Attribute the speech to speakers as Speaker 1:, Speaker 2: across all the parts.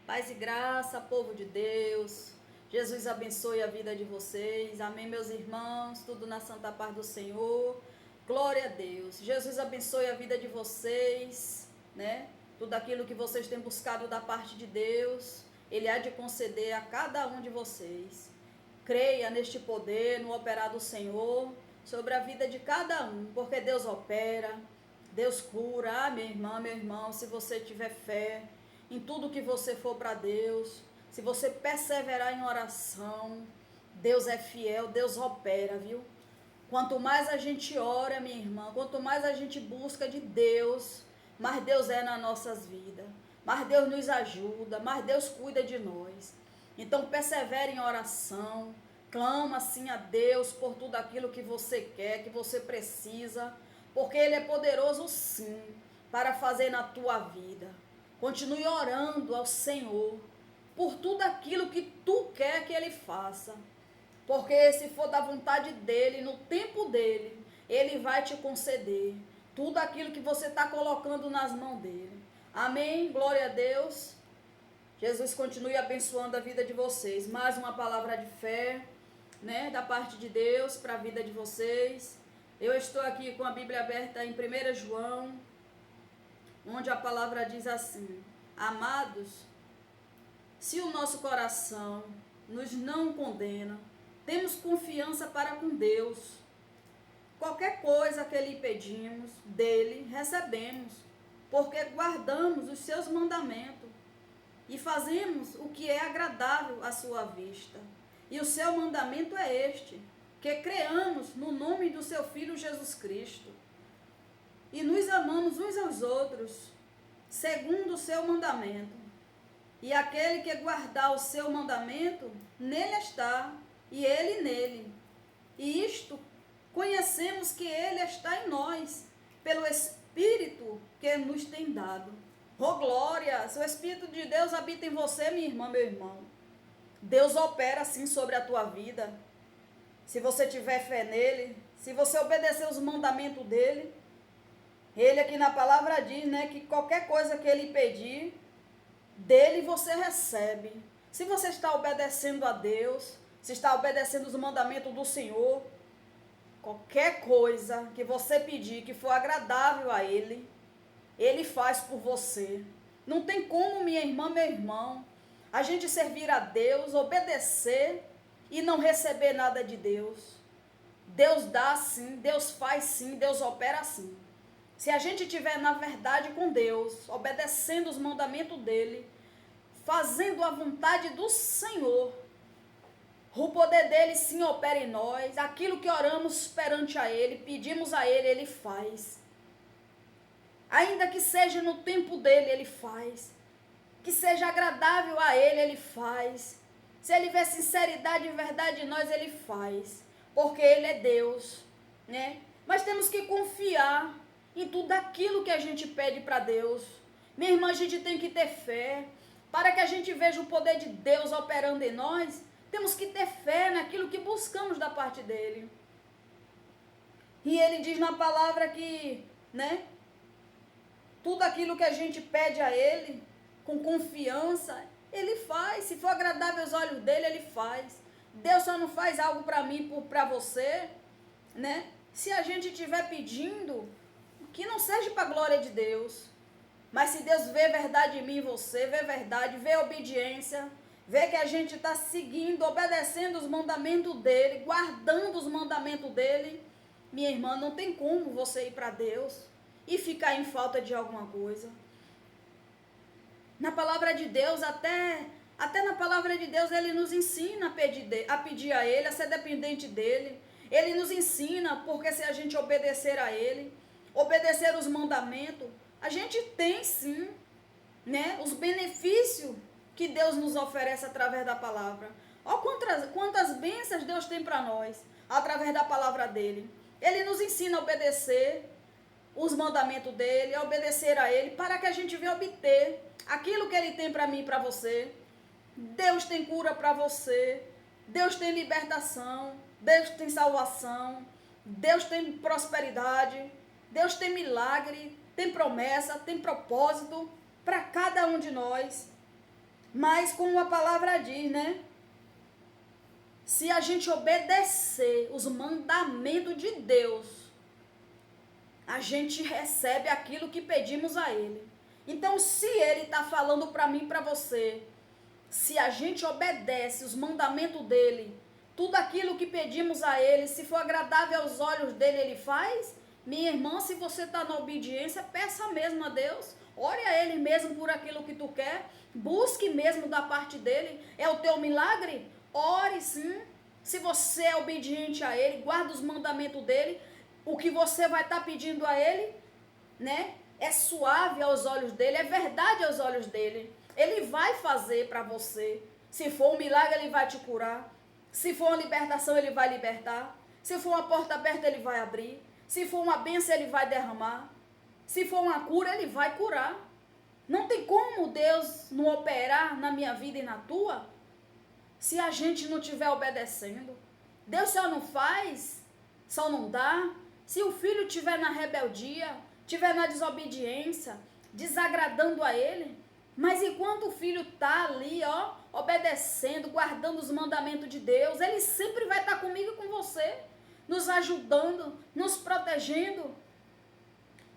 Speaker 1: Paz e graça, povo de Deus. Jesus abençoe a vida de vocês. Amém, meus irmãos. Tudo na santa paz do Senhor. Glória a Deus. Jesus abençoe a vida de vocês, né? Tudo aquilo que vocês têm buscado da parte de Deus, Ele há de conceder a cada um de vocês. Creia neste poder, no operar do Senhor, sobre a vida de cada um, porque Deus opera, Deus cura. Ah, minha irmã, meu irmão, se você tiver fé em tudo que você for para Deus, se você perseverar em oração, Deus é fiel, Deus opera, viu? Quanto mais a gente ora, minha irmã, quanto mais a gente busca de Deus, mais Deus é nas nossas vidas, mais Deus nos ajuda, mais Deus cuida de nós. Então persevere em oração, clama assim a Deus por tudo aquilo que você quer, que você precisa, porque Ele é poderoso sim para fazer na tua vida. Continue orando ao Senhor por tudo aquilo que tu quer que Ele faça. Porque se for da vontade dEle, no tempo dEle, Ele vai te conceder tudo aquilo que você está colocando nas mãos dEle. Amém? Glória a Deus. Jesus continue abençoando a vida de vocês. Mais uma palavra de fé, né, da parte de Deus para a vida de vocês. Eu estou aqui com a Bíblia aberta em 1 João, onde a palavra diz assim: Amados, se o nosso coração nos não condena, temos confiança para com Deus. Qualquer coisa que lhe pedimos, dele recebemos, porque guardamos os seus mandamentos e fazemos o que é agradável à sua vista. E o seu mandamento é este, que creamos no nome do seu Filho Jesus Cristo e nos amamos uns aos outros, segundo o seu mandamento. E aquele que guardar o seu mandamento, nele está, e ele nele. E isto conhecemos que ele está em nós, pelo Espírito que nos tem dado. Oh glória! Se o Espírito de Deus habita em você, minha irmã, meu irmão, Deus opera assim sobre a tua vida. Se você tiver fé nele, se você obedecer os mandamentos dele, ele aqui na palavra diz, né, que qualquer coisa que ele pedir, dele você recebe. Se você está obedecendo a Deus, se está obedecendo os mandamentos do Senhor, qualquer coisa que você pedir que for agradável a Ele, Ele faz por você. Não tem como, minha irmã, meu irmão, a gente servir a Deus, obedecer e não receber nada de Deus. Deus dá sim, Deus faz sim, Deus opera sim. Se a gente estiver na verdade com Deus, obedecendo os mandamentos dEle, fazendo a vontade do Senhor, o poder dEle sim opera em nós. Aquilo que oramos perante a Ele, pedimos a Ele, Ele faz. Ainda que seja no tempo dEle, Ele faz. Que seja agradável a Ele, Ele faz. Se Ele vê sinceridade e verdade em nós, Ele faz. Porque Ele é Deus, né? Mas temos que confiar em tudo aquilo que a gente pede para Deus. Minha irmã, a gente tem que ter fé. Para que a gente veja o poder de Deus operando em nós, temos que ter fé naquilo que buscamos da parte dEle. E Ele diz na palavra que, né, tudo aquilo que a gente pede a Ele, com confiança, Ele faz. Se for agradável aos olhos dEle, Ele faz. Deus só não faz algo para mim, para você, né? Se a gente estiver pedindo, que não seja para a glória de Deus. Mas se Deus vê verdade em mim e você, vê verdade, vê obediência, vê que a gente está seguindo, obedecendo os mandamentos dEle, guardando os mandamentos dEle, minha irmã, não tem como você ir para Deus e ficar em falta de alguma coisa. Na palavra de Deus, até na palavra de Deus, Ele nos ensina a pedir a Ele, a ser dependente dEle. Ele nos ensina, porque se a gente obedecer a Ele, obedecer os mandamentos, a gente tem sim, né, os benefícios que Deus nos oferece através da palavra. Olha quantas bênçãos Deus tem para nós, através da palavra dEle. Ele nos ensina a obedecer os mandamentos dEle, a obedecer a Ele, para que a gente venha obter aquilo que Ele tem para mim e para você. Deus tem cura para você, Deus tem libertação, Deus tem salvação, Deus tem prosperidade, Deus tem milagre, tem promessa, tem propósito para cada um de nós. Mas como a palavra diz, né? Se a gente obedecer os mandamentos de Deus, a gente recebe aquilo que pedimos a Ele. Então, se Ele está falando para mim e para você, se a gente obedece os mandamentos dEle, tudo aquilo que pedimos a Ele, se for agradável aos olhos dEle, Ele faz. Minha irmã, se você está na obediência, peça mesmo a Deus. Ore a Ele mesmo por aquilo que tu quer. Busque mesmo da parte dEle. É o teu milagre? Ore sim. Se você é obediente a Ele, guarda os mandamentos dEle, o que você vai estar pedindo a Ele, né? É suave aos olhos dEle, é verdade aos olhos dEle. Ele vai fazer para você. Se for um milagre, Ele vai te curar. Se for uma libertação, Ele vai libertar. Se for uma porta aberta, Ele vai abrir. Se for uma bênção, Ele vai derramar. Se for uma cura, Ele vai curar. Não tem como Deus não operar na minha vida e na tua, se a gente não estiver obedecendo. Deus só não faz, só não dá, se o filho estiver na rebeldia, estiver na desobediência, desagradando a Ele. Mas enquanto o filho está ali, ó, obedecendo, guardando os mandamentos de Deus, Ele sempre vai estar comigo e com você, nos ajudando, nos protegendo.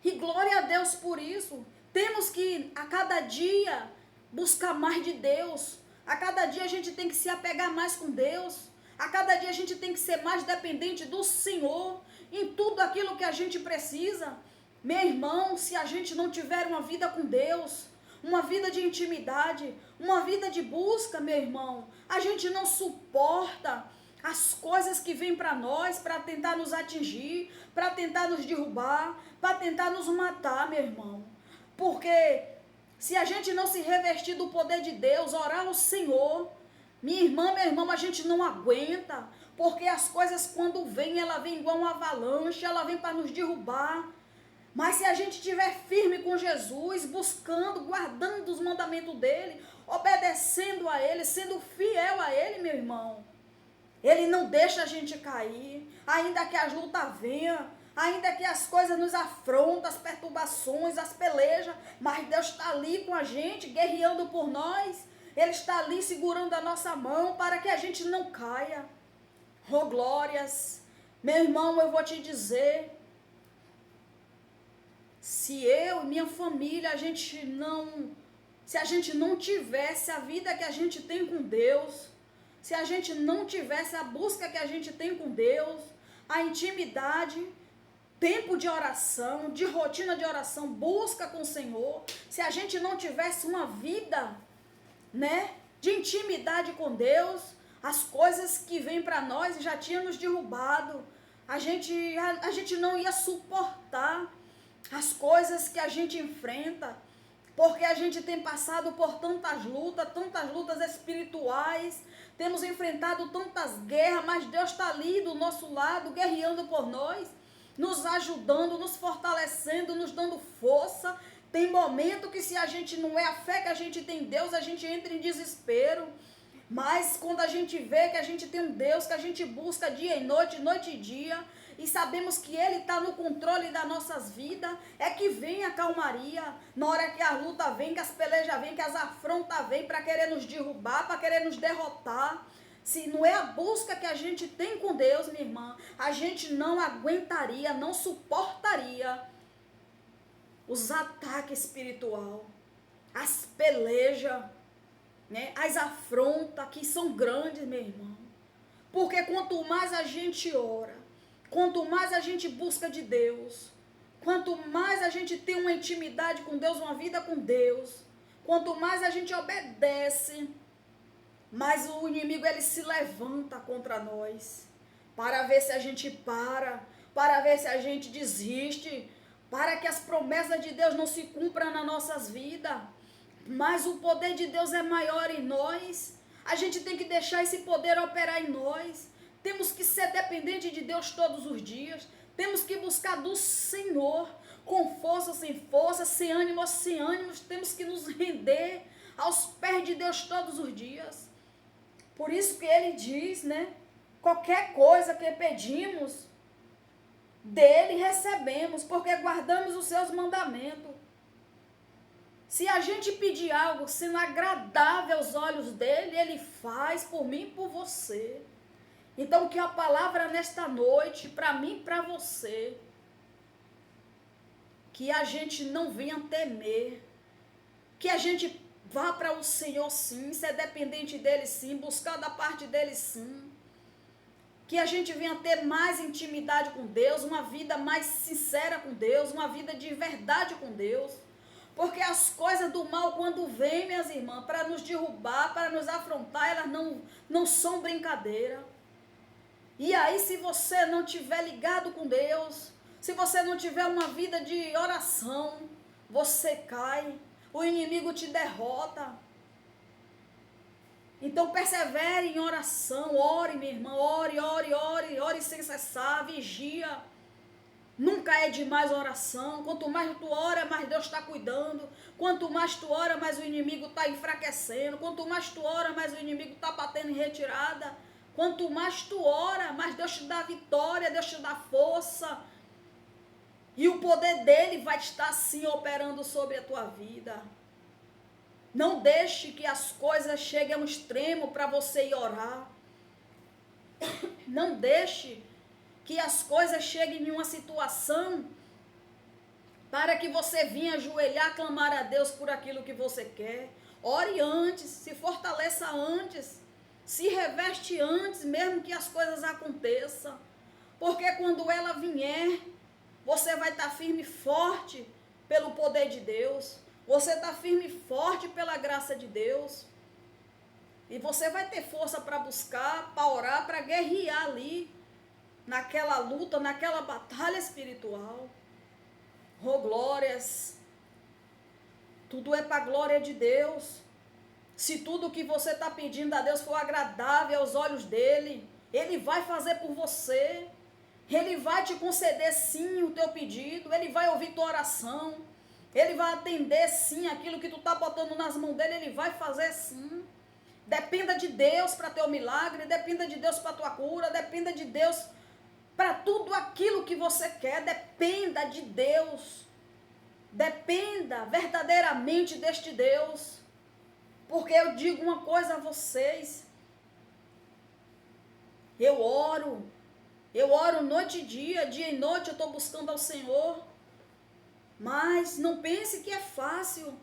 Speaker 1: E glória a Deus por isso. Temos que, a cada dia, buscar mais de Deus. A cada dia a gente tem que se apegar mais com Deus. A cada dia a gente tem que ser mais dependente do Senhor em tudo aquilo que a gente precisa. Meu irmão, se a gente não tiver uma vida com Deus, uma vida de intimidade, uma vida de busca, meu irmão, a gente não suporta as coisas que vêm para nós, para tentar nos atingir, para tentar nos derrubar, para tentar nos matar, meu irmão. Porque se a gente não se revestir do poder de Deus, orar ao Senhor, minha irmã, meu irmão, a gente não aguenta, porque as coisas quando vêm, ela vem igual uma avalanche, ela vem para nos derrubar. Mas se a gente estiver firme com Jesus, buscando, guardando os mandamentos dele, obedecendo a ele, sendo fiel a ele, meu irmão, ele não deixa a gente cair, ainda que as lutas venham, ainda que as coisas nos afrontam, as perturbações, as pelejas, mas Deus está ali com a gente, guerreando por nós. Ele está ali segurando a nossa mão para que a gente não caia. Oh, glórias! Meu irmão, eu vou te dizer, se eu e minha família, se a gente não tivesse a vida que a gente tem com Deus, se a gente não tivesse a busca que a gente tem com Deus, a intimidade, tempo de oração, de rotina de oração, busca com o Senhor, se a gente não tivesse uma vida, né, de intimidade com Deus, as coisas que vêm para nós já tinham nos derrubado, a gente não ia suportar as coisas que a gente enfrenta, porque a gente tem passado por tantas lutas espirituais, temos enfrentado tantas guerras, mas Deus está ali do nosso lado, guerreando por nós, nos ajudando, nos fortalecendo, nos dando força. Tem momento que se a gente não é a fé que a gente tem em Deus, a gente entra em desespero. Mas quando a gente vê que a gente tem um Deus, que a gente busca dia e noite, noite e dia, e sabemos que Ele está no controle das nossas vidas, é que vem a calmaria, na hora que a luta vem, que as pelejas vêm, que as afrontas vêm para querer nos derrubar, para querer nos derrotar. Se não é a busca que a gente tem com Deus, minha irmã, a gente não aguentaria, não suportaria os ataques espirituais, as pelejas, né, as afrontas que são grandes, meu irmão. Porque quanto mais a gente ora, quanto mais a gente busca de Deus, quanto mais a gente tem uma intimidade com Deus, uma vida com Deus, quanto mais a gente obedece, mais o inimigo ele se levanta contra nós, para ver se a gente para ver se a gente desiste, para que as promessas de Deus não se cumpram nas nossas vidas. Mas o poder de Deus é maior em nós. A gente tem que deixar esse poder operar em nós. Temos que ser dependentes de Deus todos os dias. Temos que buscar do Senhor, com força, sem força, sem ânimo, sem ânimos. Temos que nos render aos pés de Deus todos os dias. Por isso que Ele diz, né? Qualquer coisa que pedimos, dele recebemos, porque guardamos os seus mandamentos. Se a gente pedir algo sendo agradável aos olhos dele, ele faz por mim e por você. Então, que a palavra nesta noite, para mim e para você, que a gente não venha temer, que a gente vá para o Senhor sim, ser dependente dele sim, buscar da parte dele sim, que a gente venha ter mais intimidade com Deus, uma vida mais sincera com Deus, uma vida de verdade com Deus, porque as coisas do mal quando vêm, minhas irmãs, para nos derrubar, para nos afrontar, elas não são brincadeira. E aí, se você não tiver ligado com Deus, se você não tiver uma vida de oração, você cai, o inimigo te derrota. Então persevere em oração, ore, minha irmã, ore sem cessar, vigia. Nunca é demais a oração. Quanto mais tu ora, mais Deus está cuidando. Quanto mais tu ora, mais o inimigo está enfraquecendo. Quanto mais tu ora, mais o inimigo está batendo em retirada. Quanto mais tu ora, mais Deus te dá vitória, Deus te dá força. E o poder dele vai estar sim operando sobre a tua vida. Não deixe que as coisas cheguem a um extremo para você ir orar. Não deixe que as coisas cheguem em uma situação para que você venha ajoelhar, clamar a Deus por aquilo que você quer. Ore antes, se fortaleça antes. Se reveste antes, mesmo que as coisas aconteçam. Porque quando ela vier, você vai estar firme e forte pelo poder de Deus. Você está firme e forte pela graça de Deus. E você vai ter força para buscar, para orar, para guerrear ali, naquela luta, naquela batalha espiritual. Oh, glórias. Tudo é para a glória de Deus. Se tudo que você está pedindo a Deus for agradável aos olhos dele, ele vai fazer por você. Ele vai te conceder sim o teu pedido, ele vai ouvir tua oração, ele vai atender sim aquilo que tu está botando nas mãos dele, ele vai fazer sim. Dependa de Deus para teu milagre, dependa de Deus para tua cura, dependa de Deus para tudo aquilo que você quer, dependa de Deus. Dependa verdadeiramente deste Deus. Porque eu digo uma coisa a vocês, eu oro noite e dia e noite eu estou buscando ao Senhor, mas não pense que é fácil,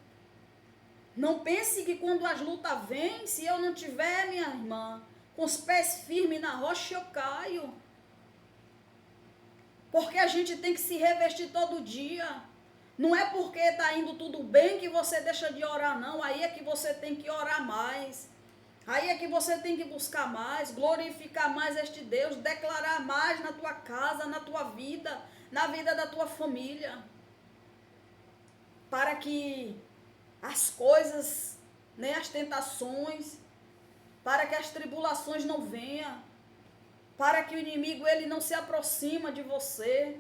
Speaker 1: não pense que quando as lutas vêm, se eu não tiver, minha irmã, com os pés firmes na rocha, eu caio, porque a gente tem que se revestir todo dia. Não é porque está indo tudo bem que você deixa de orar, não. Aí é que você tem que orar mais. Aí é que você tem que buscar mais, glorificar mais este Deus, declarar mais na tua casa, na tua vida, na vida da tua família. Para que as coisas, né, as tentações, para que as tribulações não venham, para que o inimigo ele não se aproxima de você,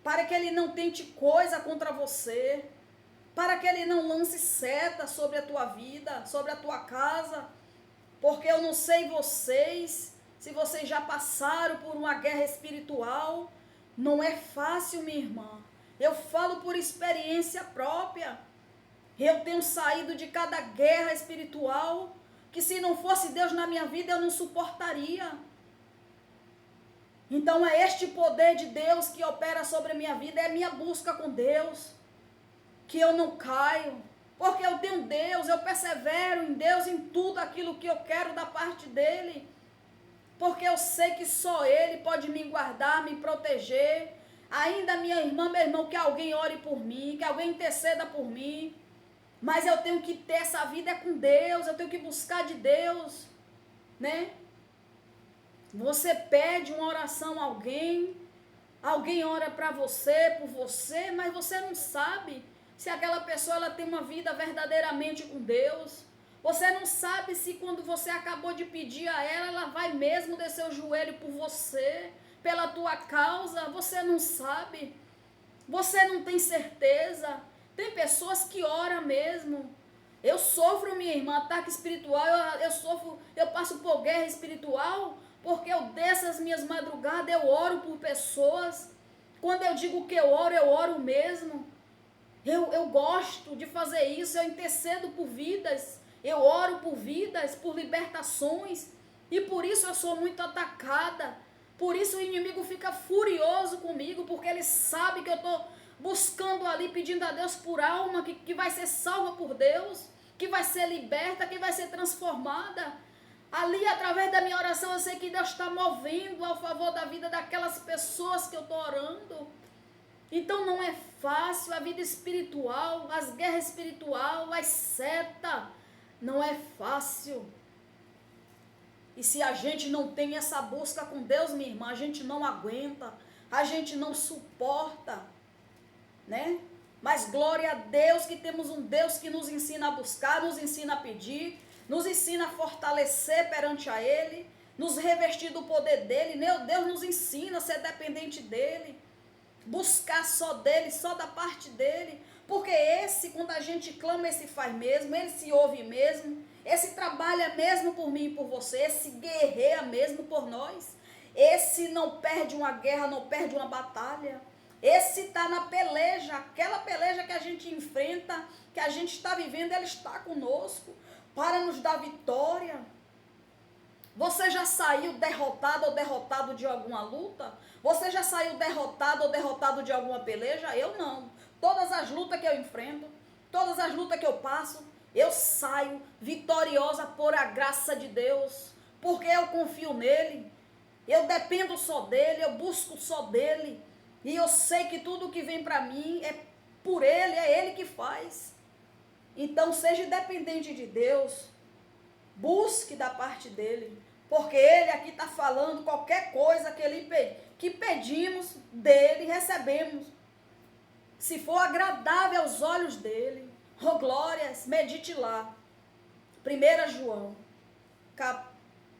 Speaker 1: para que ele não tente coisa contra você, para que ele não lance seta sobre a tua vida, sobre a tua casa, porque eu não sei vocês, se vocês já passaram por uma guerra espiritual, não é fácil, minha irmã. Eu falo por experiência própria. Eu tenho saído de cada guerra espiritual, que se não fosse Deus na minha vida, eu não suportaria. Então é este poder de Deus que opera sobre a minha vida, é a minha busca com Deus, que eu não caio, porque eu tenho Deus, eu persevero em Deus em tudo aquilo que eu quero da parte dEle, porque eu sei que só Ele pode me guardar, me proteger. Ainda minha irmã, meu irmão, que alguém ore por mim, que alguém interceda por mim, mas eu tenho que ter essa vida com Deus, eu tenho que buscar de Deus, né? Você pede uma oração a alguém ora para você, por você, mas você não sabe se aquela pessoa ela tem uma vida verdadeiramente com Deus. Você não sabe se quando você acabou de pedir a ela vai mesmo descer o joelho por você, pela tua causa. Você não sabe, você não tem certeza. Tem pessoas que oram mesmo. Eu sofro, minha irmã, ataque espiritual, eu passo por guerra espiritual, porque eu desço as minhas madrugadas, eu oro por pessoas. Quando eu digo que eu oro mesmo. Eu gosto de fazer isso, eu intercedo por vidas, eu oro por vidas, por libertações, e por isso eu sou muito atacada. Por isso o inimigo fica furioso comigo, porque ele sabe que eu estou buscando ali, pedindo a Deus por alma que vai ser salva por Deus, que vai ser liberta, que vai ser transformada. Ali, através da minha oração, eu sei que Deus está movendo ao favor da vida daquelas pessoas que eu estou orando. Então não é fácil a vida espiritual, as guerras espirituais, as setas, não é fácil. E se a gente não tem essa busca com Deus, minha irmã, a gente não aguenta, a gente não suporta, né? Mas glória a Deus que temos um Deus que nos ensina a buscar, nos ensina a pedir, nos ensina a fortalecer perante a Ele, nos revestir do poder dEle. Meu Deus nos ensina a ser dependente dEle, buscar só dEle, só da parte dEle, porque esse, quando a gente clama, esse faz mesmo, ele se ouve mesmo, esse trabalha mesmo por mim e por você, esse guerreia mesmo por nós, esse não perde uma guerra, não perde uma batalha, esse está na peleja, aquela peleja que a gente enfrenta, que a gente está vivendo, ele está conosco, para nos dar vitória. Você já saiu derrotado ou derrotado de alguma luta? Você já saiu derrotado ou derrotado de alguma peleja? Eu não. Todas as lutas que eu enfrento, todas as lutas que eu passo, eu saio vitoriosa por a graça de Deus, porque eu confio nele, eu dependo só dele, eu busco só dele, e eu sei que tudo que vem para mim é por ele, é ele que faz. Então seja dependente de Deus, busque da parte dele, porque ele aqui está falando qualquer coisa que pedimos dele, recebemos. Se for agradável aos olhos dele, oh glórias, medite lá. 1 João,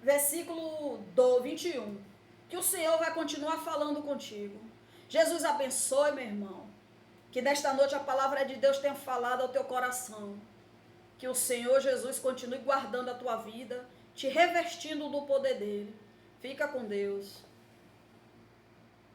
Speaker 1: versículo 21, que o Senhor vai continuar falando contigo. Jesus abençoe, meu irmão, que nesta noite a palavra de Deus tenha falado ao teu coração, que o Senhor Jesus continue guardando a tua vida, te revestindo do poder dele. Fica com Deus.